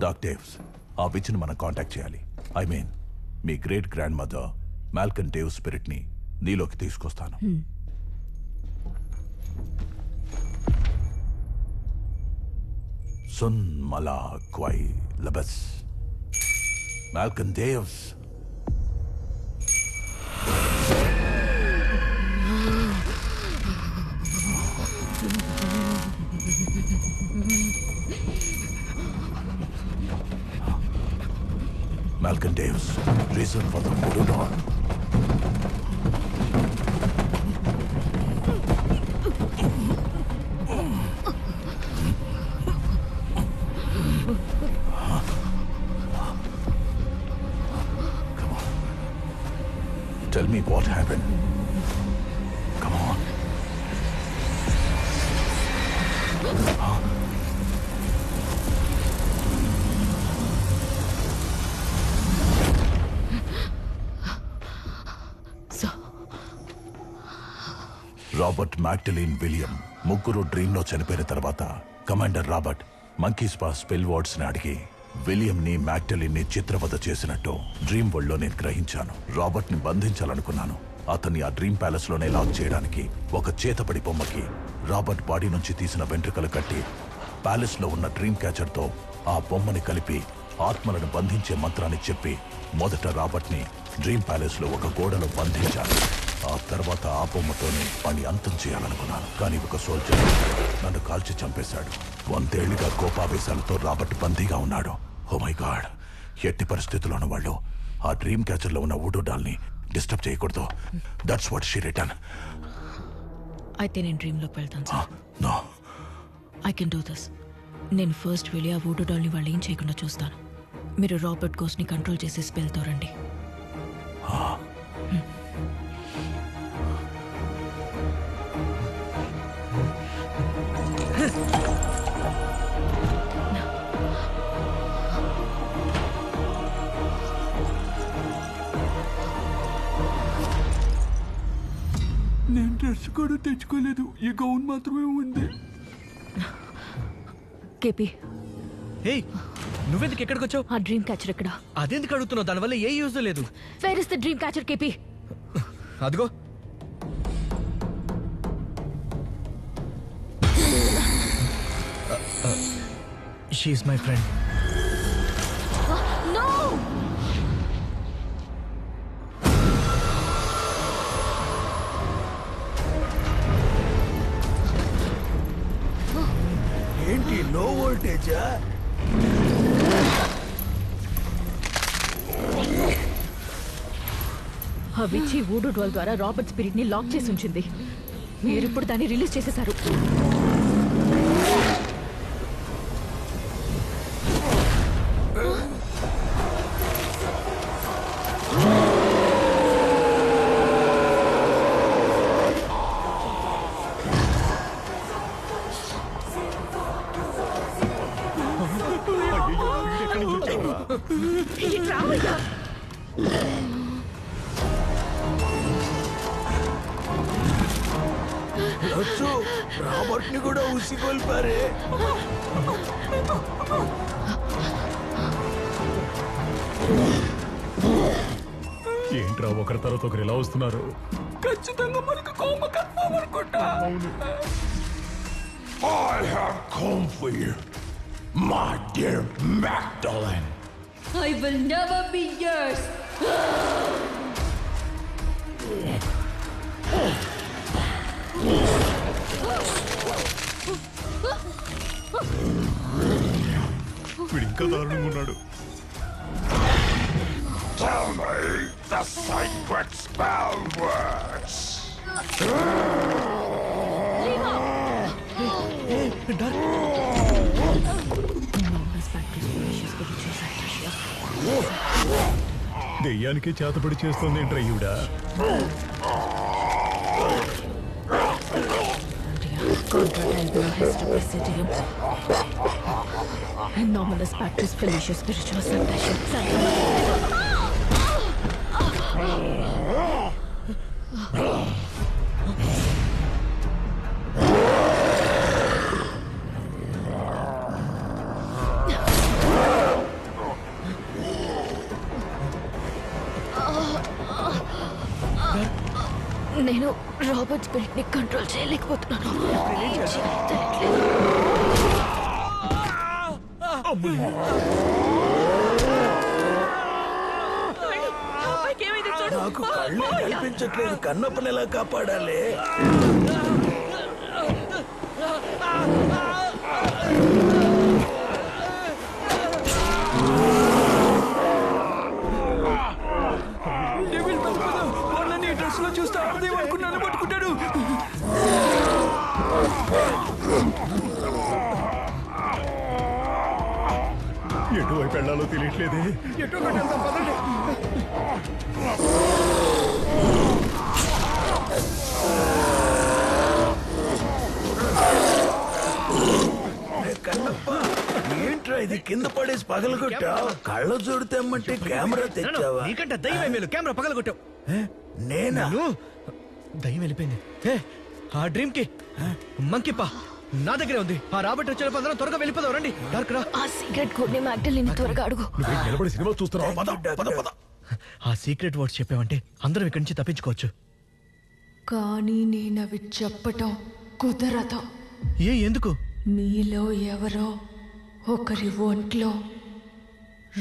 Dock డేవ్స్, ఆ విచ్ని మనం contact చేయాలి. ఐ మీన్ మీ great grand mother Malcolm Dave spirit ని నీలోకి తీసుకొస్తాను. సున్ మలా క్వై లబస్ Malcolm Davis. Malcolm Davis, reason for the voodoo doll. Come on. Tell me what happened. Come on. Huh? Robert, Magdalene, William ముగ్గురు డ్రీమ్లో చనిపోయిన తర్వాత commander Robert monkey spa spell words ని అడిగి విలియం ని మ్యాగ్డలిన్ ని చిత్రవద చేసినట్టు డ్రీమ్ వరల్డ్ లో నేను గ్రహించాను. రాబర్ట్ ని బంధించాలనుకున్నాను. అతన్ని ఆ డ్రీమ్ ప్యాలెస్ లోనే లాక్ చేయడానికి ఒక చేతపడి బొమ్మకి రాబర్ట్ బాడీ నుంచి తీసిన వెంట్రుకలు కట్టి ప్యాలెస్ లో ఉన్న డ్రీమ్ క్యాచర్ తో ఆ బొమ్మని కలిపి ఆత్మలను బంధించే మంత్రాన్ని చెప్పి మొదట రాబర్ట్ ని డ్రీమ్ ప్యాలెస్ లో ఒక గోడలో బంధించాను. ఆ తర్వాత ఆ బొమ్మతోనే వాణ్ణి అంతం చేయాలనుకున్నాను. కానీ ఒక సోల్జర్ నన్ను కాల్చి చంపేశాడు. 100 ఏళ్లుగా కోపావేశాలతో రాబర్ట్ బందీగా ఉన్నాడు. ఓ మై గాడ్, ఎట్టి పరిస్థితుల్లోనూ వాళ్ళు ఆ డ్రీమ్ క్యాచర్ లో ఉన్న వూడూ డాల్ ని డిస్టర్బ్ చేయకూడదు. That's what she return. అయితే నేను డ్రీమ్ లోకి వెళ్తాను sir. No, I can do this. నేను ఫస్ట్ వెళ్ళి ఆ వూడూ డాల్ ని వాళ్ళు ఏం చేయకుండా చూస్తాను. మీరు రాబర్ట్ గోస్ట్ ని కంట్రోల్ చేసే స్పెల్ తో రండి. నేను డ్రెస్ కూడా తెచ్చుకోలేదు, ఈ గౌన్ మాత్రమే ఉంది. కేపీ, హే, నువ్వెందుకు ఎక్కడికి వచ్చావు? ఆ డ్రీమ్ క్యాచర్ ఎక్కడ? అదెందుకు అడుగుతున్నావు? దానివల్ల ఏ యూజ్ లేదు. Where is the dream catcher kept? అదిగో. She is my friend. నో! ఏంటి లో వోల్టేజా? ఆ విచ్చి వూడూ డాల్ ద్వారా రాబర్ట్ స్పిరిట్ ని లాక్ చేసి ఉంచింది. మీరిప్పుడు దాన్ని రిలీజ్ చేసేశారు. రాబర్ట్ ని కూడా ఉసిగొల్పారే. ఏంట్రా ఒకరి తర్వాత ఒకరు ఎలా వస్తున్నారు? ఖచ్చితంగా మనకు కోమ కన్ఫర్మ్ అనుకుంటా. I have come for you, my dear Magdalene. I will never be yours. వీడు ఇంకా దారుణంగా ఉన్నాడు. Tell me the sacred spell words. దెయ్యానికి చేతపడి చేస్తుంది ఏంట్రా ఈవిడ? Anomalous Pactus Felicia Spiritual Sanction. నేను రాబర్ట్ స్పిరిట్ ని కంట్రోల్ చేయలేకపోతున్నాను. ఏం చేయాలో తెలియట్లేదు. నాకు కళ్ళు కనిపించట్లేదు. కన్నప్పని ఎలా కాపాడాలి? డెవిల్ పద వాళ్ళని డ్రెస్ లో చూస్తే అర్థం అనుకున్నాను పట్టుకుంటాడు. ఎటువైపు వెళ్ళాలో తెలియట్లేదే. ఎటు వెళ్దాం పదండి. కన్నప్ప ఏంట్రా ఇది కింద పడేసి పగలగొట్టా? కళ్ళ చూడు తెమ్మంటే కెమెరా తెచ్చావా? నీకంటే దయ్యం మేలు కెమెరా పగలగొట్టావు. నేనా? దయ్యం వెళ్ళిపోయింది. ఆ డ్రీమ్ కి మంకిపా నా దగ్గరే ఉంది. ఆ రాబర్ట్ వచ్చేటప్పుడు అందరం త్వరగా వెళ్ళిపోదాం. రండి డార్క్ రా. ఆ సీక్రెట్ కోడ్ ని మ్యాగ్డలిన్ త్వరగా అడుగు. నువ్వు నిలబడి సినిమా చూస్తున్నావు. పద, పద, పద. ఆ సీక్రెట్ వర్డ్స్ చెప్పావంటే అందరం ఇక్కడి నుంచి తప్పించుకోవచ్చు. కానీ నేనవి చెప్పటం కుదరదు. ఎందుకు? మీలో ఎవరో ఒకరి ఒంట్లో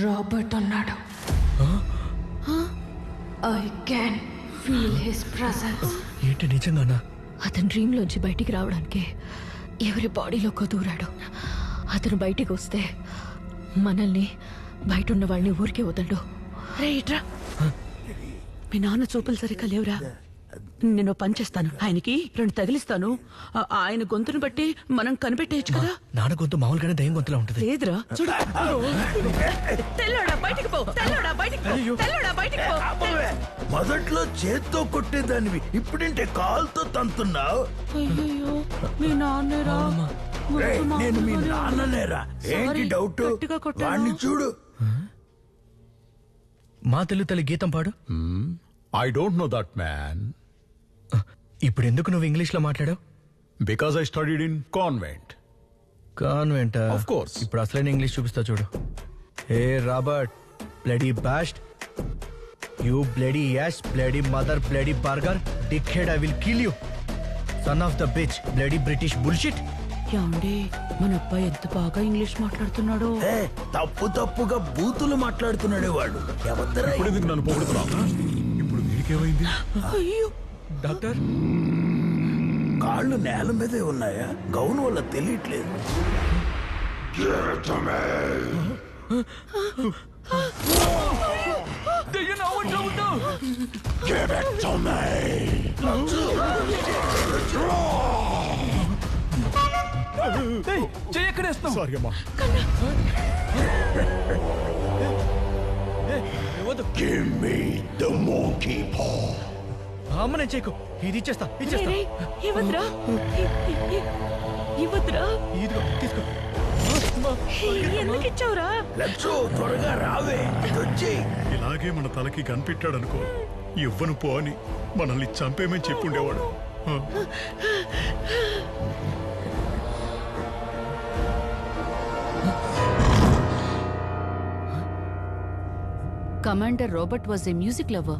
రాబర్ట్ ఉన్నాడు. I can feel his presence. ఏంటి నిజంగానా? అతను డ్రీమ్ లోంచి బయటికి రావడానికి ఎవరి బాడీలోకి దూరాడు. అతను బయటికి వస్తే మనల్ని బయట ఉన్న వాళ్ళని ఊరికే వదలడు. రే ఇట్రా. మీ నాన్న చూపులు సరిగ్గా లేవురా. నేను పని చేస్తాను, ఆయనకి 2 తగిలిస్తాను. ఆయన గొంతును బట్టి మనం కనిపెట్టేయచ్చు కదా. నాన్న గొంతు మామూలుగానే దయ్యం గొంతులా ఉంటుంది. లేదురా చూడు. తెల్లోడా బయటికి పో, తెల్లోడా బయటికి పో, తెల్లోడా బయటికి పో. మొదట్లో చేత్తో కొట్టేదానివి, ఇప్పుడంటే కాలుతో తంతున్నావు. అయ్యయ్యో, మీ నాన్నేరా. రేయ్, నేను మీ నాన్ననేరా. ఏంటి డౌట్? గట్టిగా కొట్టానా? వాణ్ణి చూడు. మా తెలుగు తల్లి గీతం పాడు. I don't know that man. ఇప్పుడు ఎందుకు నువ్వు ఇంగ్లీష్ లో మాట్లాడావు? Because I studied in convent. Convent? Of course. ఇప్పుడు అసలైన ఇంగ్లీష్ చూపిస్తా చూడు. ఏ Robert bloody bast, you bloody ash, bloody mother, bloody burger, dick head, I will kill you, son of the bitch, bloody British bullshit. ఏమండి, మన అబ్బాయి ఎంత బాగా ఇంగ్లీష్ మాట్లాడుతున్నాడు. తప్పుగా బూతులు మాట్లాడుతున్నాడే వాడు. ఎవద్దరా? ఇప్పుడు ఎందుకు నన్ను పొగుడుతున్నావు? ఇప్పుడు నీకేమైంది? అయ్యో, డాక్టర్ కాళ్ళు నేల మీదే ఉన్నాయా? గౌన్ వల్ల తెలియట్లేదు. దెయ్యం నా ఒంట్లో ఉండు. ఏయ్, చెయ్యి ఎక్కడేస్తాం? సారీ అమ్మా. అమ్మ నేను చేయకు, ఇది ఇచ్చేస్తా. ఇవ్వద్రా, ఇవ్వద్రా. ఇదిగో తీసుకో. ఎందుకు ఇచ్చావురా? లచ్చో త్వరగా రావే. వచ్చి ఇలాగే మన తలకి కనిపెట్టాడనుకో, ఇవ్వను పో అని మనల్ని చంపేమని చెప్పుండేవాడు. Commander Robert was a music lover.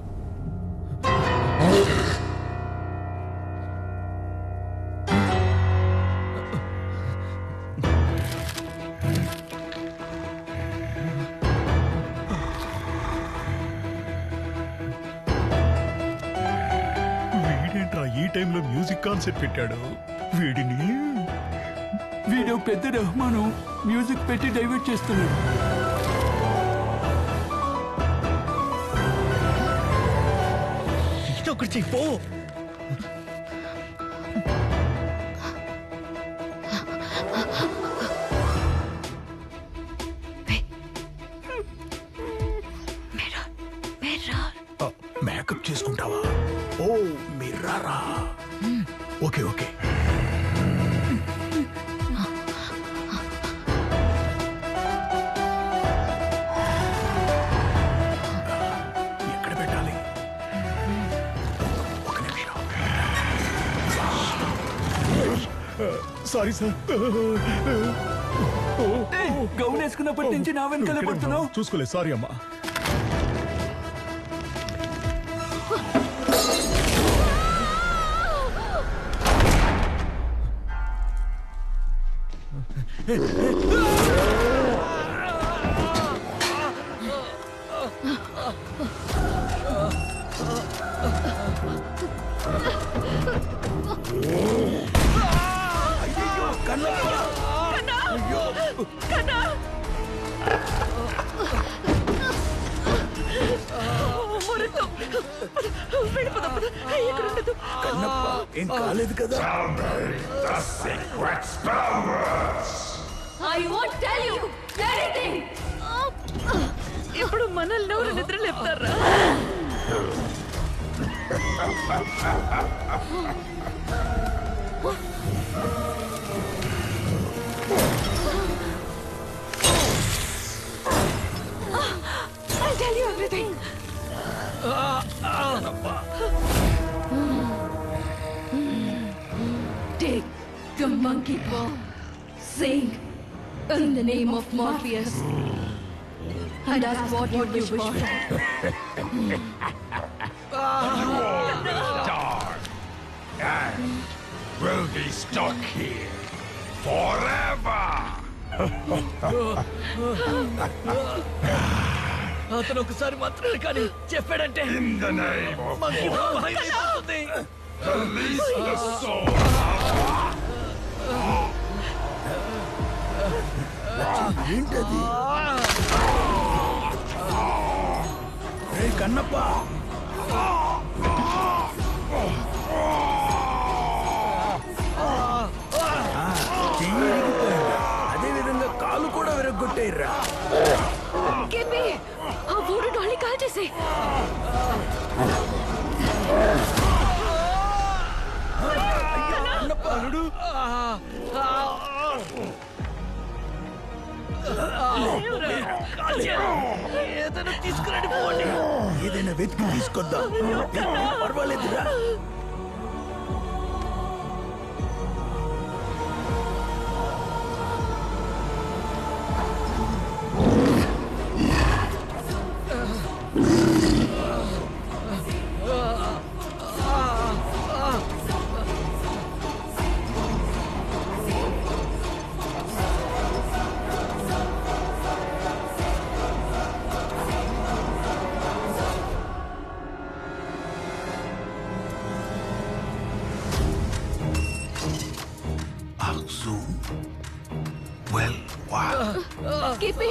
వీడేంట్రా ఈ టైంలో మ్యూజిక్ కాన్సెప్ట్ పెట్టాడు? వీడిని వీడు పెద్ద రెహమాను మ్యూజిక్ పెట్టి డైవర్ట్ చేస్తున్నాడు. ఇది ఒకటి చెయ్యి పో. మేకప్ చేసుకుంటావా? ఓ మిర్రరా. Okay okay. ఎక్కడ పెట్టాలి? ఒక నిమిషం. Sorry sir. ఏయ్, గౌన్ వేసుకున్నప్పటి నుంచి నా వెనకాలే పడుతున్నావు. చూసుకోలేదు, సారీ అమ్మా. కన్నప్ప ఏం కాలేదు కదా? I won't tell you anything. ఇప్పుడు మనల్ని ఎవరు నిద్ర లేపుతారా? I'll tell you everything. Take the monkey paw. Sing in the name of Morpheus. And ask what you wish for. Will be stuck here forever. అతను ఒకసారి మాత్రమే కానీ చెప్పాడంటే In the name of మనకి భయం అయిపోతుంది. release the soul. ఏంటది? రే కన్నప్ప, చెయ్యి ఇరిగిపోయింది. అదే విధంగా కాలు కూడా విరగొట్టేయరా. కిప్పి, ఆ ఊరు డాల్ని కాల్ చేసే. అల్లుడు ఏదైనా తీసుకురండి పోండి. ఏదైనా వెతికి తీసుకొద్దాం. పర్వాలేదురా. కిప్పి,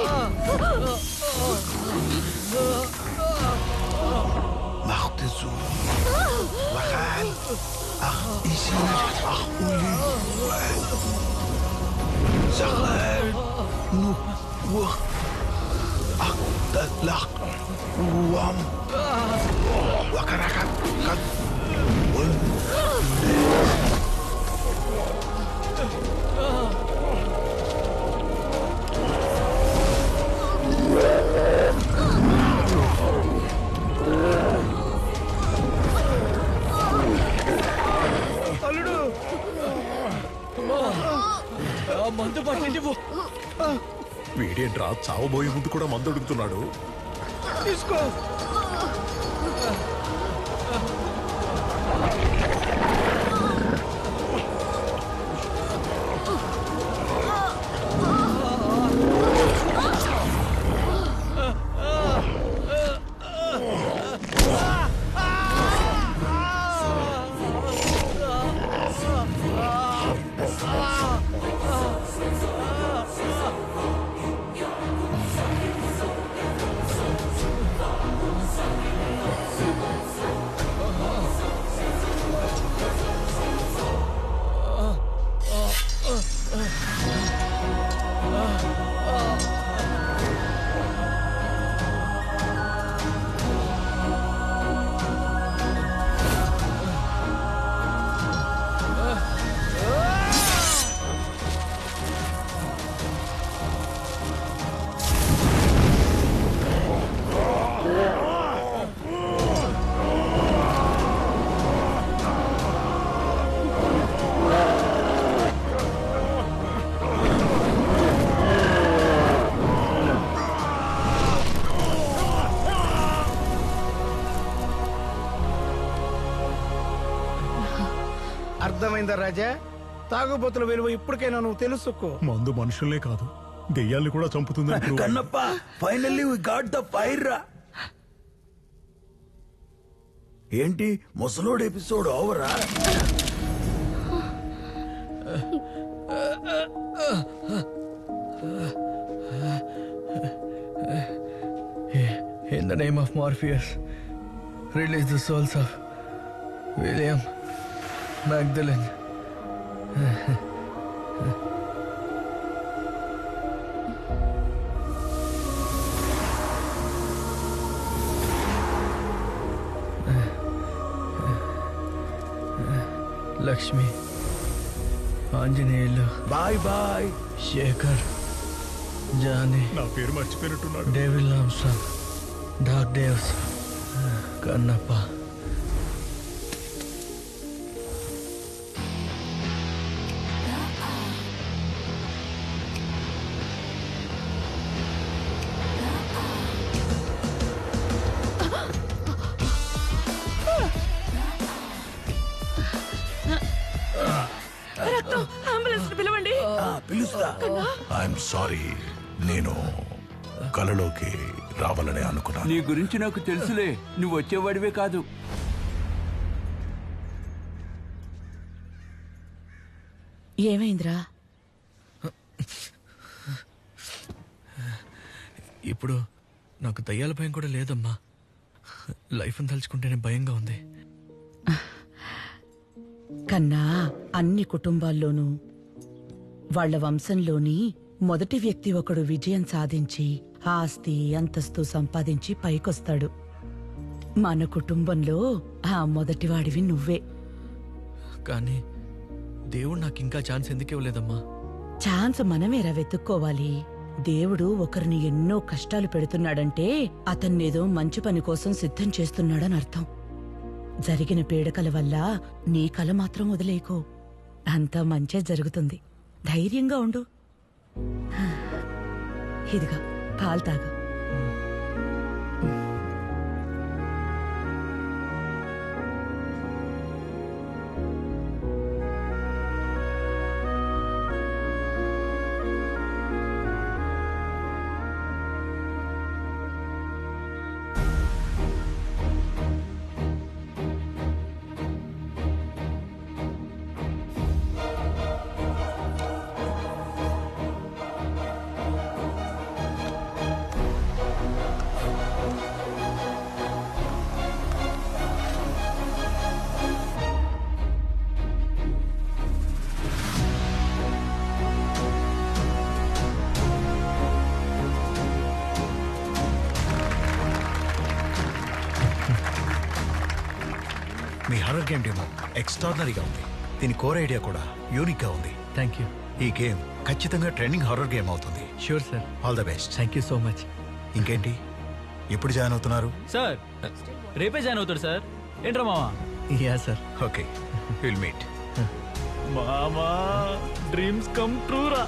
مختصو وخال أخ إيشي أخ أولي زغال نوك وخ أخ تلق وام وكركت قد అల్లుడు మందు పట్టండి. వీడేంట్రా చావబోయే ముందు కూడా మందు అడుగుతున్నాడు. తీసుకో. అర్థమైందా రాజా? తాగుబోతుల విలువ ఇప్పటికైనా నువ్వు తెలుసుకో. మందు మనుషుల్నే కాదు దెయ్యాల్ని కూడా చంపుతుంది. Kannappa finally we got the fire రా. ఏంటి ముసలోడ్ ఎపిసోడ్ ఓవరా? In the name of Morpheus, release the souls of William Magdalene. Lakshmi, Anjaneyulu, bye bye. Shekhar, Jani, నా పేరు మర్చిపోయినట్టున్నాడు. Devil Armstrong, Dark Devs, Kannappa. రక్తం, అంబులెన్స్ పిలవండి. పిలుస్తా. ఐఎమ్ సారీ, నేను కలలోకి రావాలని అనుకున్నాను. నీ గురించి నాకు తెలుసులే, నువ్వు వచ్చేవాడివే కాదు. ఏమైందిరా? ఇప్పుడు నాకు దయ్యాల భయం కూడా లేదమ్మా. లైఫ్ని తలుచుకుంటేనే భయంగా ఉంది. కన్నా అన్ని కుటుంబాల్లోనూ వాళ్ళ వంశంలోని మొదటి వ్యక్తి ఒకడు విజయం సాధించి ఆస్తి అంతస్తు సంపాదించి పైకొస్తాడు. మన కుటుంబంలో ఆ మొదటివాడివి నువ్వే. కానీ దేవుడు నాకు ఇంకా ఛాన్స్ ఎందుకు ఇవ్వలేదమ్మా? ఛాన్స్ మనమేరా వెతుక్కోవాలి. దేవుడు ఒకరిని ఎన్నో కష్టాలు పెడుతున్నాడంటే అతన్నేదో మంచి పని కోసం సిద్ధం చేస్తున్నాడని అర్థం. జరిగిన పీడకల వల్ల నీ కల మాత్రం వదిలేకో. అంతా మంచే జరుగుతుంది. ధైర్యంగా ఉండు. ఇదిగా పాలు తాగు. మీ హారర్ గేమ్ డెమో ఎక్స్ట్రాడినరీగా ఉంది. దీని కోర్ ఐడియా కూడా యూనిక్ గా ఉంది. Thank you. ఈ గేమ్ ఖచ్చితంగా ట్రెండింగ్ హారర్ గేమ్ అవుతుంది. Sure sir. All the best. Thank you so much. ఇంకేంటి, ఎప్పుడు జాయిన్ అవుతున్నారు? సార్ రేపే జాయిన్ అవుతాడు సార్. ఏంట్రా మామా? Yeah sir. Okay, will meet. మామా డ్రీమ్స్ కమ్ ట్రూ రా.